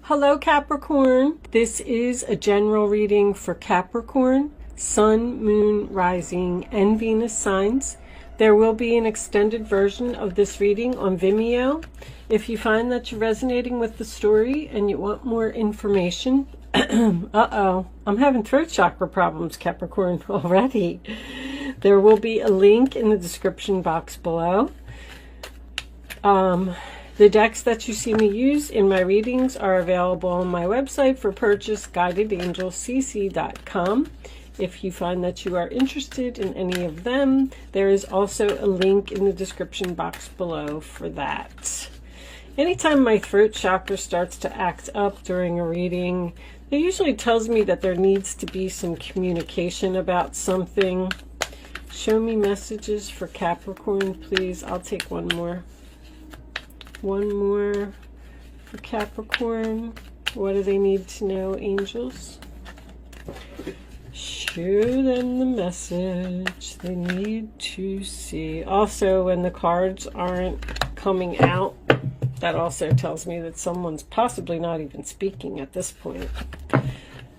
Hello Capricorn, this is a general reading for Capricorn, Sun, Moon, Rising, and Venus signs. There will be an extended version of this reading on Vimeo. If you find that you're resonating with the story and you want more information, uh-oh, I'm having throat chakra problems, Capricorn, already. There will be a link in the description box below. The decks that you see me use in my readings are available on my website for purchase, guidedangelcc.com. If you find that you are interested in any of them, there is also a link in the description box below for that. Anytime my throat chakra starts to act up during a reading, it usually tells me that there needs to be some communication about something. Show me messages for Capricorn, please. I'll take one more. One more for Capricorn. What do they need to know, angels? Show them the message they need to see. Also, when the cards aren't coming out, that also tells me that someone's possibly not even speaking at this point.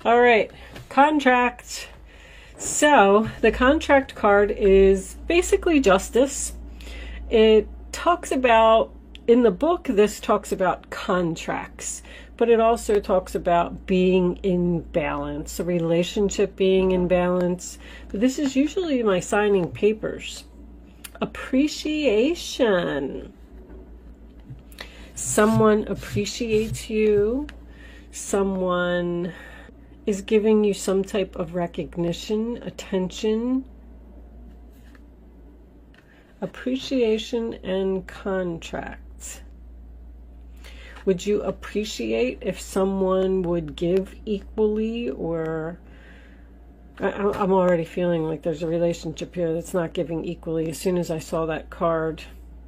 All right, contract. So the contract card is basically justice. It talks about, in the book, this talks about contracts, but it also talks about being in balance, a relationship being in balance. But this is usually my signing papers. Appreciation. Someone appreciates you. Someone is giving you some type of recognition, attention. Appreciation and contract. Would you appreciate if someone would give equally, or I'm already feeling like there's a relationship here that's not giving equally. As soon as I saw that card,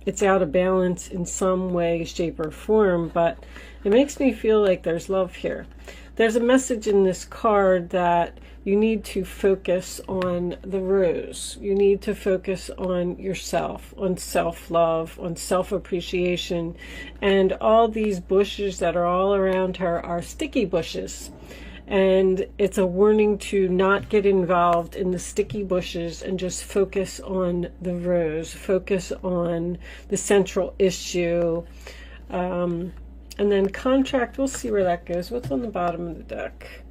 it's out of balance in some way, shape, or form, but it makes me feel like there's love here. There's a message in this card that you need to focus on the rose. You need to focus on yourself, on self-love, on self-appreciation. And all these bushes that are all around her are sticky bushes. And it's a warning to not get involved in the sticky bushes and just focus on the rose. Focus on the central issue. And then contract, we'll see where that goes. What's on the bottom of the deck?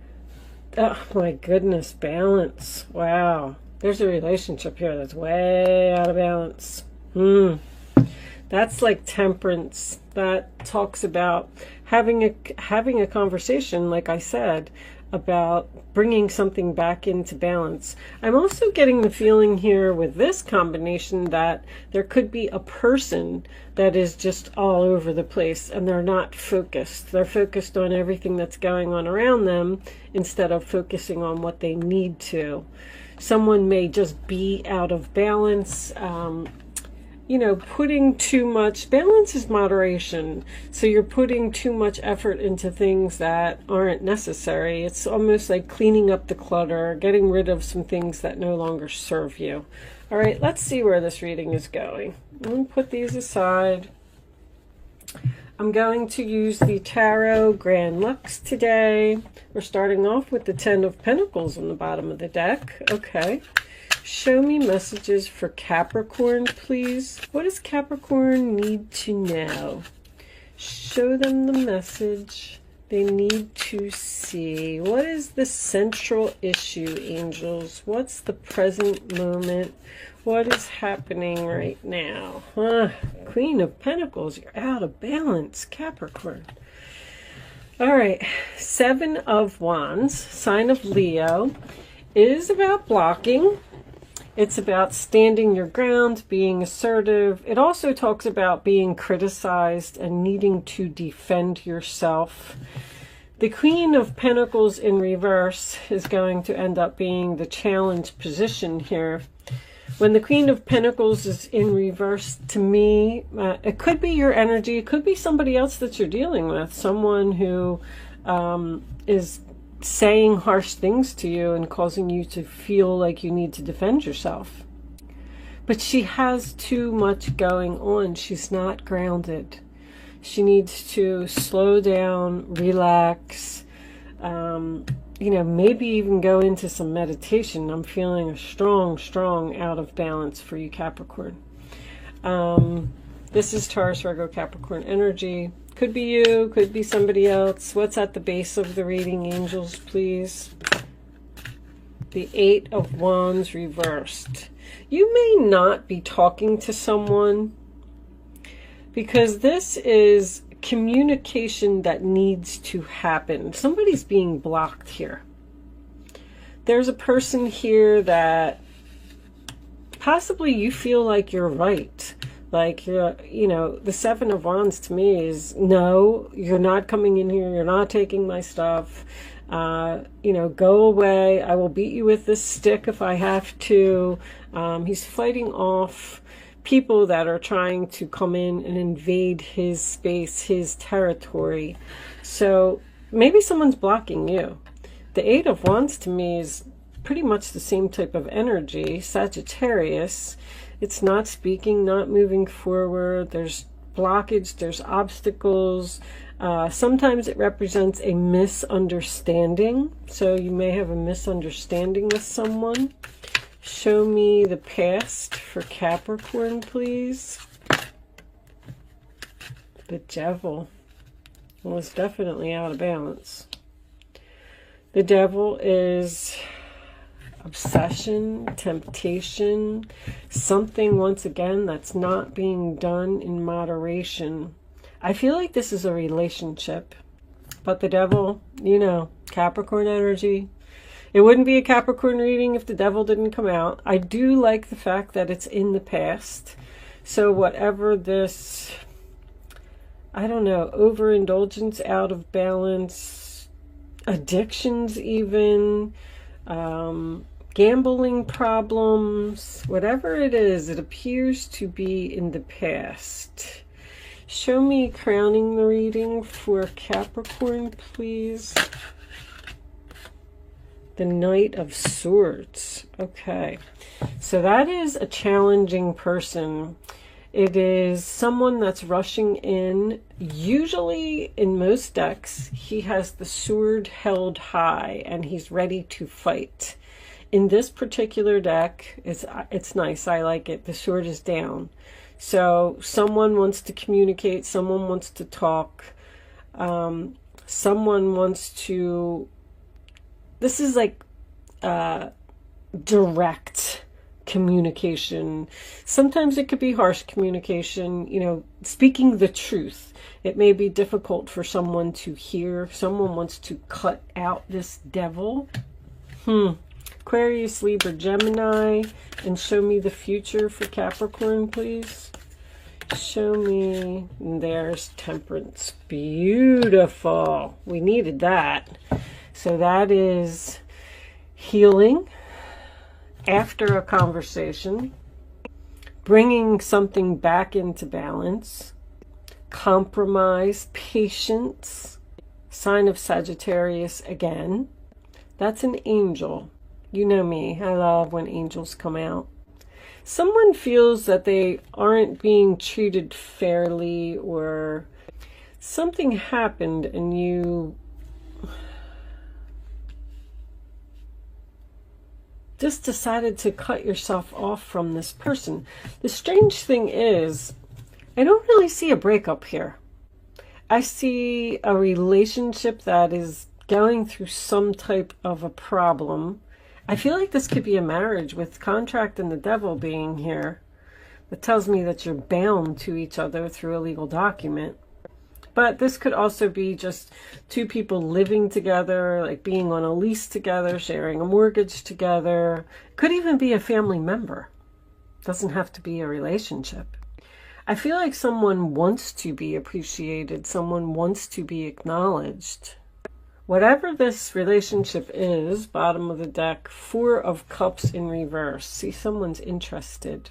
Oh my goodness, balance. Wow. There's a relationship here that's way out of balance. That's like temperance. That talks about having a conversation, like I said, about bringing something back into balance. I'm also getting the feeling here with this combination that there could be a person that is just all over the place and they're not focused. They're focused on everything that's going on around them instead of focusing on what they need to. Someone may just be out of balance. You know, putting too much, balance is moderation. So you're putting too much effort into things that aren't necessary. It's almost like cleaning up the clutter, getting rid of some things that no longer serve you. All right, let's see where this reading is going. I'm going to put these aside. I'm going to use the Tarot Grand Lux today. We're starting off with the Ten of Pentacles on the bottom of the deck. Okay. Show me messages for Capricorn, please. What does Capricorn need to know? Show them the message they need to see. What is the central issue, angels? What's the present moment? What is happening right now? Queen of Pentacles, you're out of balance, Capricorn. All right, Seven of Wands, sign of Leo, is about blocking. It's about standing your ground, being assertive. It also talks about being criticized and needing to defend yourself. The Queen of Pentacles in reverse is going to end up being the challenge position here. When the Queen of Pentacles is in reverse, to me, it could be your energy. It could be somebody else that you're dealing with. Someone who is saying harsh things to you and causing you to feel like you need to defend yourself. But she has too much going on. She's not grounded. She needs to slow down, relax, you know, maybe even go into some meditation. I'm feeling a strong out of balance for you, Capricorn. This is Taurus, Virgo, Capricorn energy. Could be you, could be somebody else. What's at the base of the reading, angels, please? The 8 of Wands reversed. You may not be talking to someone because this is communication that needs to happen. Somebody's being blocked here. There's a person here that possibly you feel like you're right. Like, you know, the 7 of Wands to me is, no, you're not coming in here. You're not taking my stuff. You know, go away. I will beat you with this stick if I have to. He's fighting off people that are trying to come in and invade his space, his territory. So maybe someone's blocking you. The 8 of Wands to me is pretty much the same type of energy, Sagittarius. It's not speaking, not moving forward. There's blockage, there's obstacles. Sometimes it represents a misunderstanding. So you may have a misunderstanding with someone. Show me the past for Capricorn, please. The Devil. Well, it's definitely out of balance. The Devil is obsession, temptation, something, once again, that's not being done in moderation. I feel like this is a relationship, but the Devil, you know, Capricorn energy. It wouldn't be a Capricorn reading if the Devil didn't come out. I do like the fact that it's in the past. So whatever this, I don't know, overindulgence, out of balance, addictions even, gambling problems, whatever it is, it appears to be in the past. Show me crowning the reading for Capricorn, please. The Knight of Swords. Okay, so that is a challenging person. It is someone that's rushing in. Usually in most decks, he has the sword held high and he's ready to fight. In this particular deck, it's nice. I like it. The sword is down. So someone wants to communicate. Someone wants to talk. Someone wants to... This is like direct communication. Sometimes it could be harsh communication, you know, speaking the truth. It may be difficult for someone to hear. Someone wants to cut out this devil. Aquarius, Libra, Gemini, and show me the future for Capricorn, please. Show me. There's Temperance. Beautiful. We needed that. So that is healing after a conversation, bringing something back into balance, compromise, patience, sign of Sagittarius again. That's an angel. You know me, I love when angels come out. Someone feels that they aren't being treated fairly, or something happened and you just decided to cut yourself off from this person. The strange thing is, I don't really see a breakup here. I see a relationship that is going through some type of a problem. I feel like this could be a marriage with contract and the devil being here. That tells me that you're bound to each other through a legal document. But this could also be just two people living together, like being on a lease together, sharing a mortgage together. Could even be a family member. Doesn't have to be a relationship. I feel like someone wants to be appreciated. Someone wants to be acknowledged. Whatever this relationship is, bottom of the deck, 4 of Cups in reverse. See, someone's interested.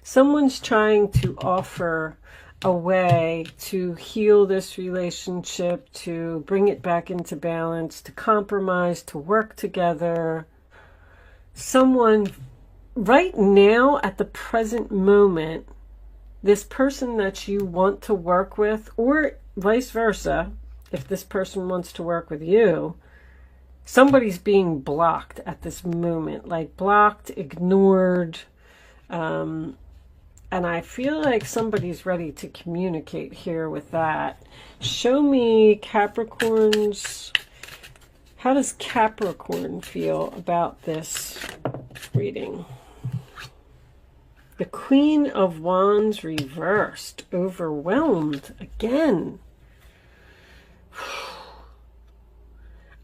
Someone's trying to offer a way to heal this relationship, to bring it back into balance, to compromise, to work together. Someone right now at the present moment, this person that you want to work with, or vice versa, if this person wants to work with you, somebody's being blocked at this moment, like blocked, ignored, and I feel like somebody's ready to communicate here with that. Show me Capricorns. How does Capricorn feel about this reading? The Queen of Wands reversed, overwhelmed again.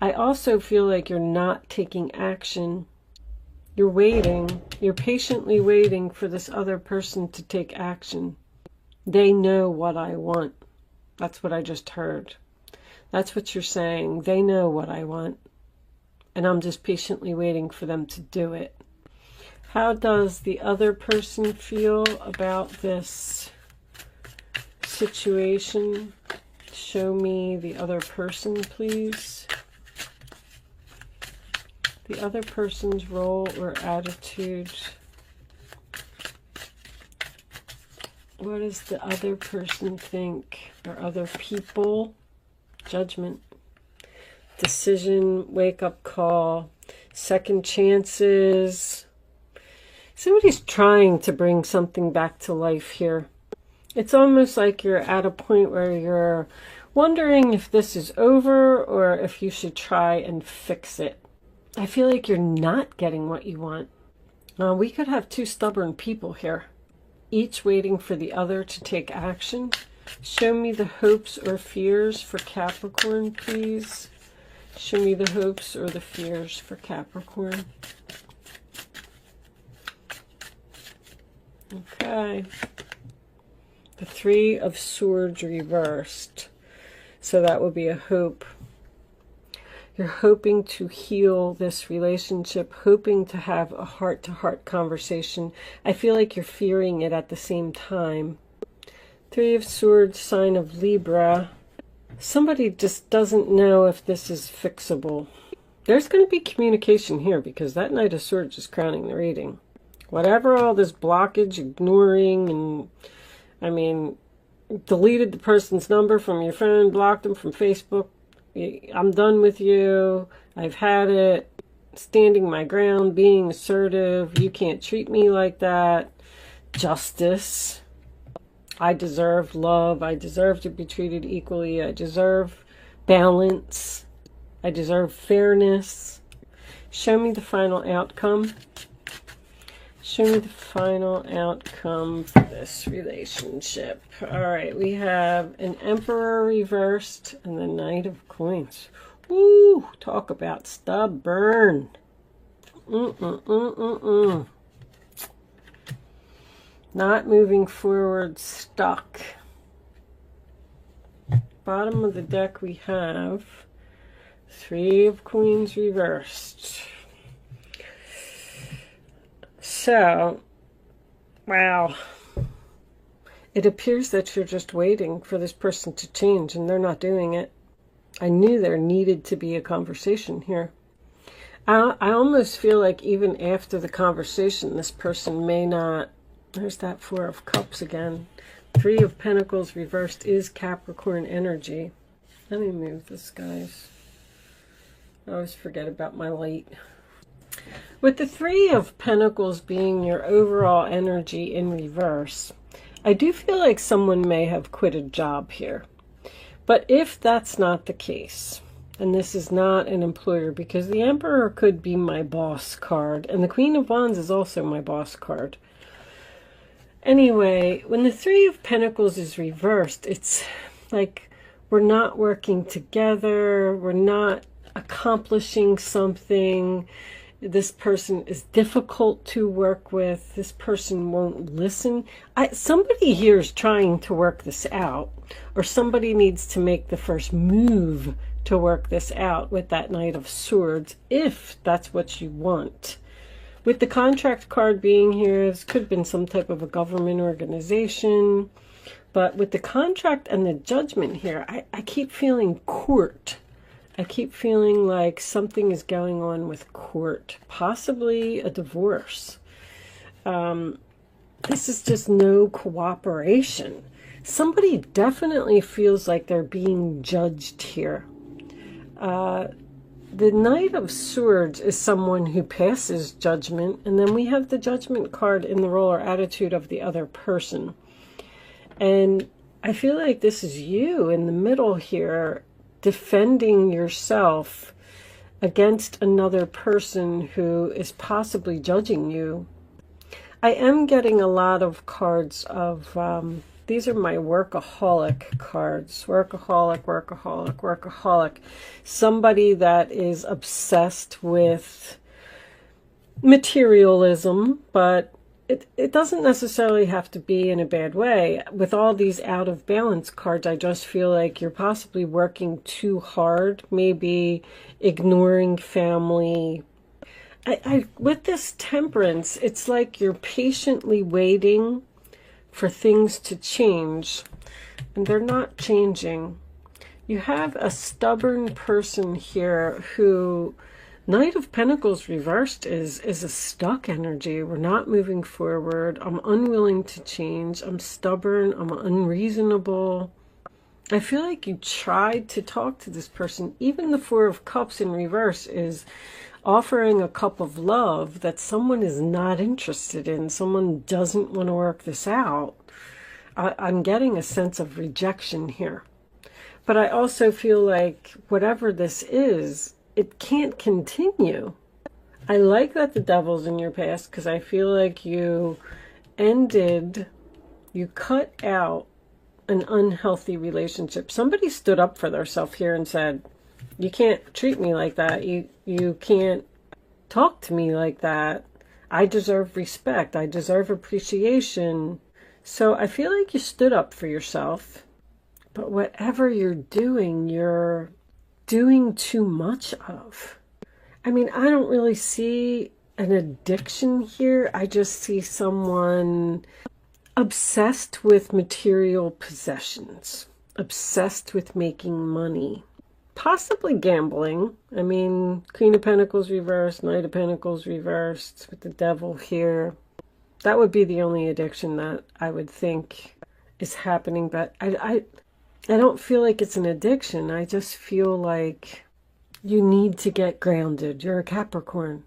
I also feel like you're not taking action. You're waiting. You're patiently waiting for this other person to take action. They know what I want. That's what I just heard. That's what you're saying. They know what I want. And I'm just patiently waiting for them to do it. How does the other person feel about this situation? Show me the other person, please. The other person's role or attitude. What does the other person think? Or other people? Judgment. Decision, wake-up call, second chances. Somebody's trying to bring something back to life here. It's almost like you're at a point where you're wondering if this is over or if you should try and fix it. I feel like you're not getting what you want. We could have two stubborn people here, each waiting for the other to take action. Show me the hopes or fears for Capricorn, please. Show me the hopes or the fears for Capricorn. Okay. The Three of Swords reversed. So that would be a hope. You're hoping to heal this relationship, hoping to have a heart-to-heart conversation. I feel like you're fearing it at the same time. Three of Swords, sign of Libra. Somebody just doesn't know if this is fixable. There's going to be communication here because that Knight of Swords is crowning the reading. Whatever all this blockage, ignoring, and I mean, deleted the person's number from your phone, blocked them from Facebook. I'm done with you. I've had it. Standing my ground, being assertive. You can't treat me like that. Justice. I deserve love. I deserve to be treated equally. I deserve balance. I deserve fairness. Show me the final outcome. Show me the final outcome for this relationship. All right, we have an Emperor reversed and the Knight of Coins. Woo, talk about stubborn. Not moving forward, stuck. Bottom of the deck we have Three of Queens reversed. So, wow. It appears that you're just waiting for this person to change and they're not doing it. I knew there needed to be a conversation here. I almost feel like even after the conversation, this person may not... There's that Four of Cups again. Three of Pentacles reversed is Capricorn energy. Let me move this, guys. I always forget about my light. With the Three of Pentacles being your overall energy in reverse, I do feel like someone may have quit a job here. But if that's not the case, and this is not an employer, because the Emperor could be my boss card, and the Queen of Wands is also my boss card. Anyway, when the Three of Pentacles is reversed, it's like we're not working together, we're not accomplishing something. This person is difficult to work with. This person won't listen. Somebody here is trying to work this out, or somebody needs to make the first move to work this out with that Knight of Swords, if that's what you want. With the contract card being here, this could have been some type of a government organization. But with the contract and the Judgment here, I keep feeling court. I keep feeling like something is going on with court, possibly a divorce. this is just no cooperation. Somebody definitely feels like they're being judged here. The Knight of Swords is someone who passes judgment, and then we have the Judgment card in the role or attitude of the other person. And I feel like this is you in the middle here, defending yourself against another person who is possibly judging you. I am getting a lot of cards of, these are my workaholic cards. Workaholic, workaholic, workaholic. Somebody that is obsessed with materialism, but it doesn't necessarily have to be in a bad way. With all these out of balance cards, I just feel like you're possibly working too hard, maybe ignoring family. With this Temperance, it's like you're patiently waiting for things to change, and they're not changing. You have a stubborn person here who, Knight of Pentacles reversed is a stuck energy. We're not moving forward. I'm unwilling to change. I'm stubborn. I'm unreasonable. I feel like you tried to talk to this person. Even the Four of Cups in reverse is offering a cup of love that someone is not interested in. Someone doesn't want to work this out. I'm getting a sense of rejection here. But I also feel like whatever this is, it can't continue. I like that the Devil's in your past because I feel like you cut out an unhealthy relationship. Somebody stood up for themselves here and said, you can't treat me like that. You can't talk to me like that. I deserve respect. I deserve appreciation. So I feel like you stood up for yourself. But whatever you're doing too much of. I mean, I don't really see an addiction here. I just see someone obsessed with material possessions, obsessed with making money. Possibly gambling. I mean, Queen of Pentacles reversed, Knight of Pentacles reversed with the Devil here. That would be the only addiction that I would think is happening. But I don't feel like it's an addiction. I just feel like you need to get grounded. You're a Capricorn.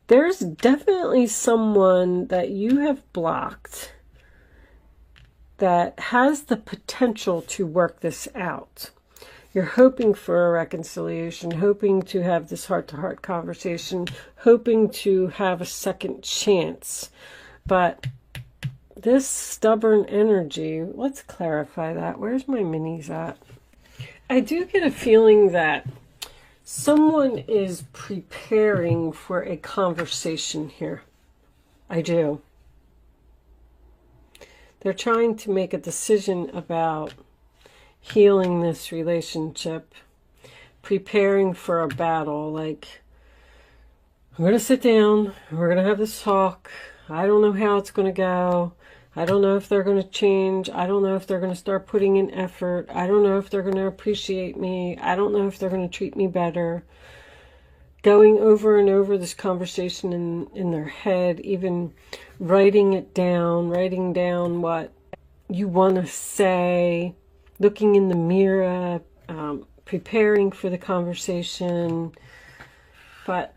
There's definitely someone that you have blocked that has the potential to work this out. You're hoping for a reconciliation, hoping to have this heart-to-heart conversation, hoping to have a second chance. But this stubborn energy, let's clarify that. Where's my minis at? I do get a feeling that someone is preparing for a conversation here. I do. They're trying to make a decision about healing this relationship, preparing for a battle. Like, I'm going to sit down, we're going to have this talk. I don't know how it's going to go. I don't know if they're going to change. I don't know if they're going to start putting in effort. I don't know if they're going to appreciate me. I don't know if they're going to treat me better. Going over and over this conversation in their head, even writing it down, writing down what you want to say, looking in the mirror, preparing for the conversation. But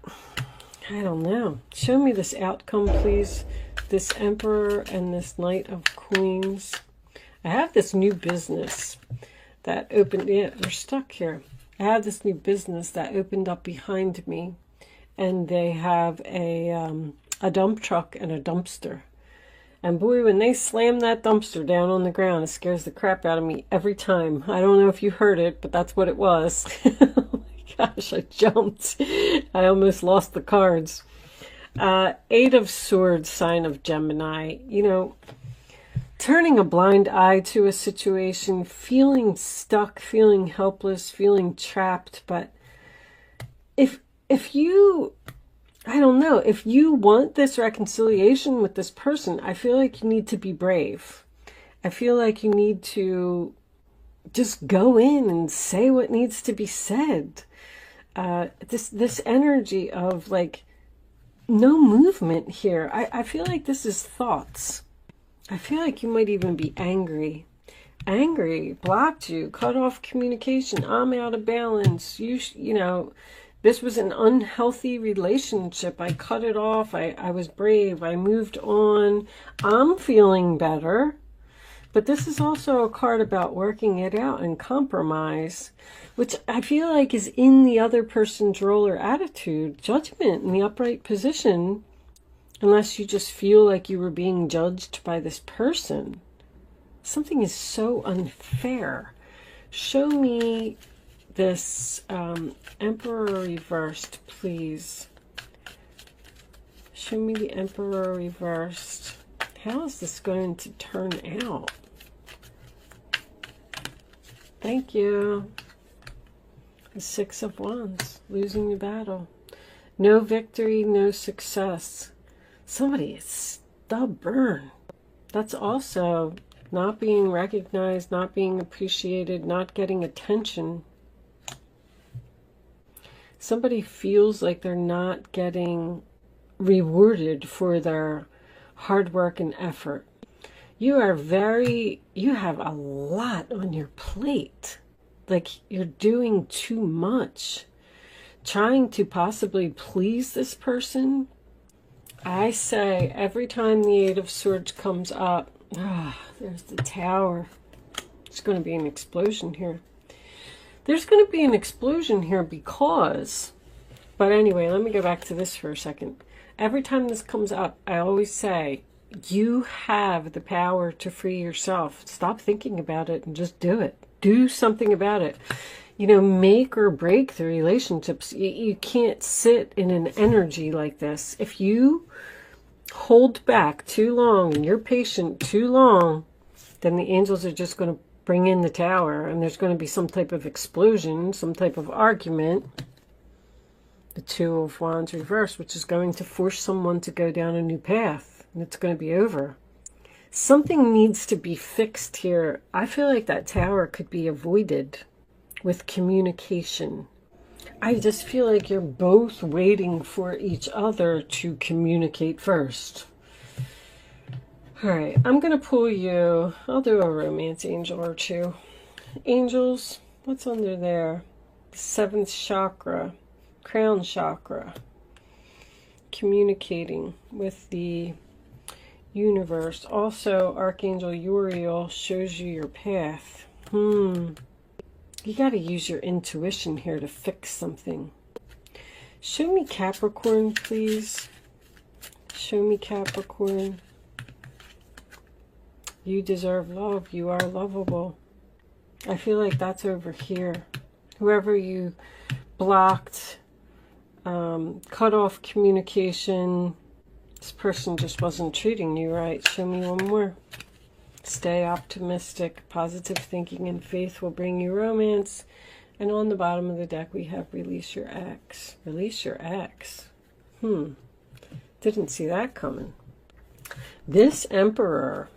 I don't know. Show me this outcome, please. This Emperor and this Knight of Queens. I have this new business that opened. Yeah, we're stuck here. I have this new business that opened up behind me, and they have a dump truck and a dumpster. And boy, when they slam that dumpster down on the ground, it scares the crap out of me every time. I don't know if you heard it, but that's what it was. Oh my gosh, I jumped. I almost lost the cards. Eight of Swords, sign of Gemini. You know, turning a blind eye to a situation, feeling stuck, feeling helpless, feeling trapped. But if you, I don't know, if you want this reconciliation with this person, I feel like you need to be brave. I feel like you need to just go in and say what needs to be said. This energy of like no movement here. I feel like this is thoughts. I feel like you might even be angry. Angry, blocked you, cut off communication. I'm out of balance. You know, this was an unhealthy relationship. I cut it off. I was brave. I moved on. I'm feeling better. But this is also a card about working it out and compromise, which I feel like is in the other person's role or attitude. Judgment in the upright position, unless you just feel like you were being judged by this person. Something is so unfair. Show me this Emperor reversed, please. Show me the Emperor reversed. How is this going to turn out? Thank you. The Six of Wands, losing the battle. No victory, no success. Somebody is stubborn. That's also not being recognized, not being appreciated, not getting attention. Somebody feels like they're not getting rewarded for their hard work and effort. You have a lot on your plate. Like you're doing too much. Trying to possibly please this person. I say every time the Eight of Swords comes up, there's the Tower. There's going to be an explosion here. There's going to be an explosion here because, but anyway, let me go back to this for a second. Every time this comes up, I always say, you have the power to free yourself. Stop thinking about it and just do it. Do something about it. You know, make or break the relationships. You can't sit in an energy like this. If you hold back too long and you're patient too long, then the angels are just going to bring in the Tower and there's going to be some type of explosion, some type of argument. The Two of Wands reversed, which is going to force someone to go down a new path. And it's going to be over. Something needs to be fixed here. I feel like that Tower could be avoided with communication. I just feel like you're both waiting for each other to communicate first. All right, I'm going to pull you. I'll do a romance angel or two. Angels, what's under there? Seventh chakra, crown chakra. Communicating with the universe. Also, Archangel Uriel shows you your path. You got to use your intuition here to fix something. Show me Capricorn, please. Show me Capricorn. You deserve love. You are lovable. I feel like that's over here. Whoever you blocked, cut off communication, this person just wasn't treating you right. Show me one more. Stay optimistic. Positive thinking and faith will bring you romance. And on the bottom of the deck, we have release your ex. Release your ex. Didn't see that coming. This Emperor.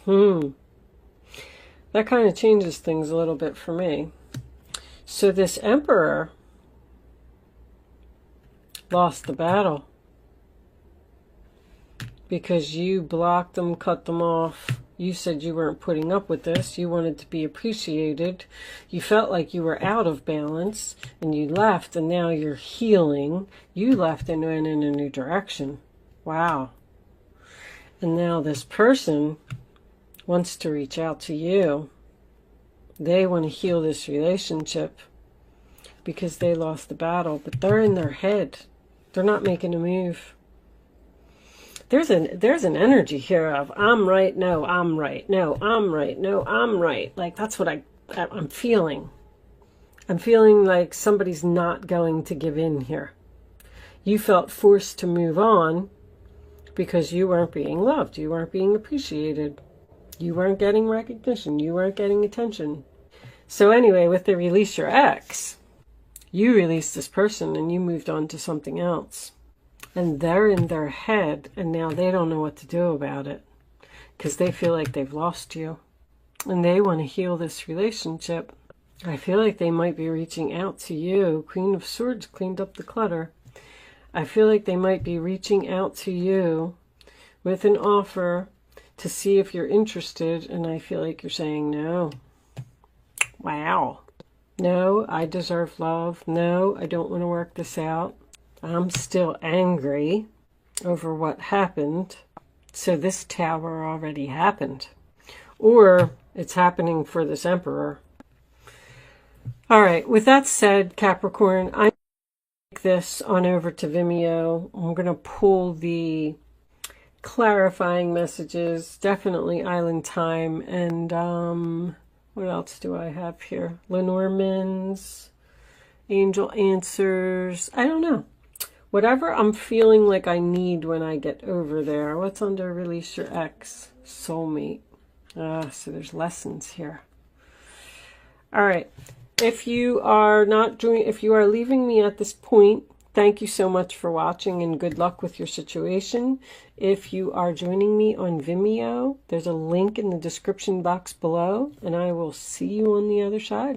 That kind of changes things a little bit for me. So this Emperor lost the battle because you blocked them, cut them off. You said you weren't putting up with this. You wanted to be appreciated. You felt like you were out of balance and you left, and now you're healing. You left and went in a new direction. Wow. And now this person wants to reach out to you. They want to heal this relationship because they lost the battle, but they're in their head. They're not making a move. There's an energy here of I'm right, no, I'm right, no, I'm right, no, I'm right. Like that's what I'm feeling. I'm feeling like somebody's not going to give in here. You felt forced to move on because you weren't being loved. You weren't being appreciated. You weren't getting recognition. You weren't getting attention. So anyway, with the release your ex, you released this person and you moved on to something else. And they're in their head and now they don't know what to do about it because they feel like they've lost you. And they want to heal this relationship. I feel like they might be reaching out to you. Queen of Swords cleaned up the clutter. I feel like they might be reaching out to you with an offer to see if you're interested, and I feel like you're saying no. Wow. No, I deserve love. No, I don't want to work this out. I'm still angry over what happened. So this tower already happened. Or it's happening for this emperor. All right, with that said, Capricorn, I'm going to take this on over to Vimeo. I'm going to pull the clarifying messages, definitely Island Time, and what else do I have here? Lenormand's, Angel Answers. I don't know. Whatever I'm feeling like I need when I get over there. What's under Release Your Ex? Soulmate. So there's lessons here. All right. If you are leaving me at this point, thank you so much for watching and good luck with your situation. If you are joining me on Vimeo, there's a link in the description box below, and I will see you on the other side.